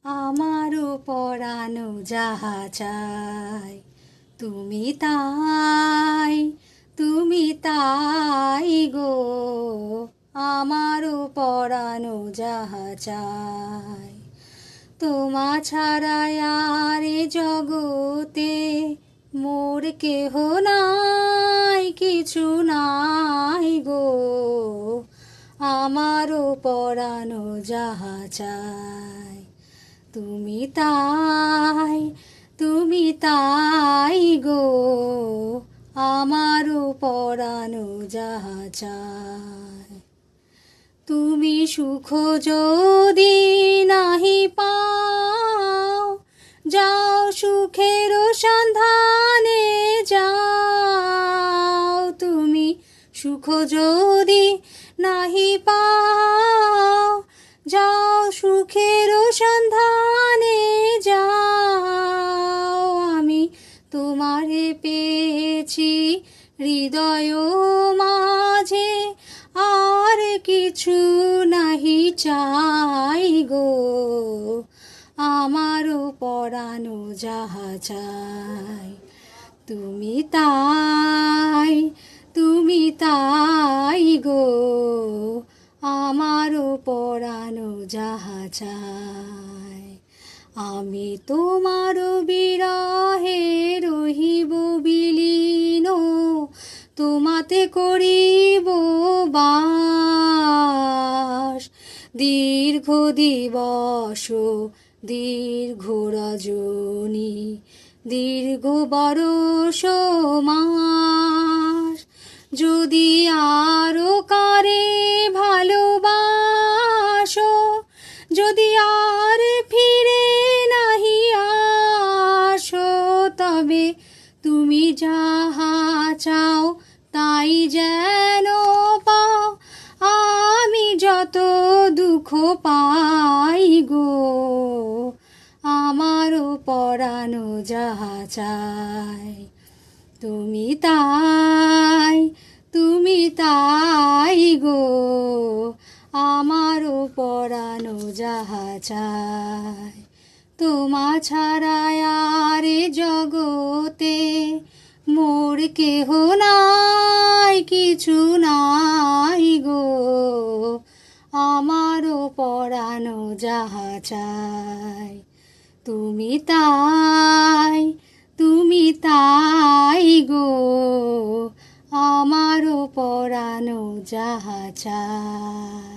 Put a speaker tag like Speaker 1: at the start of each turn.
Speaker 1: আমারও পরানো যাহা চাই, তুমি তাই, তুমি তাই গো। আমারও পরানো যাহা চাই, তোমা ছাড়া আর এ জগতে মোর কেহ নাই, কিছু নাই গো। আমারও পরানো যাহা চাই, তুমি তাই, তুমি তাই গো। আমারও পরানো যাহা চাই। তুমি সুখ যদি নাহি পাও, যাও সুখের সন্ধানে যাও। তুমি সুখ যদি নাহি পাও, যাও সুখের সন্ধানে যাও। আমি তোমারে পেয়েছি হৃদয় মাঝে, আর কিছু নাহি চাই গো। আমারও পরানো যাহা চাই, তুমি তাই, তুমি তাই গো। আমারও পরানো যাহা চাই। আমি তোমার বিরহে রহিব বিলীন, তোমাতে করিব বাস। দীর্ঘ দিবস দীর্ঘ রজনী, দীর্ঘ বরষ মাস। যদি আরো কারে ভালোবাসো, যদি আর ফিরে নাহি আসো, তবে তুমি যাহা চাও তাই যেন পাও। আমি যত দুঃখ পাই গো, আমারও পরানো যাহা চাই, তুমি তাই, তুমি তাই গো। আমারও পরানো যাহা চাই, তোমা ছাড়া আর এ জগতে মোর কেহ নাই, কিছু নাই গো। আমারও পরানো যাহা চাই, তুমি তাই, তুমি তাই গো। আমারও পরানো যাহা চাই।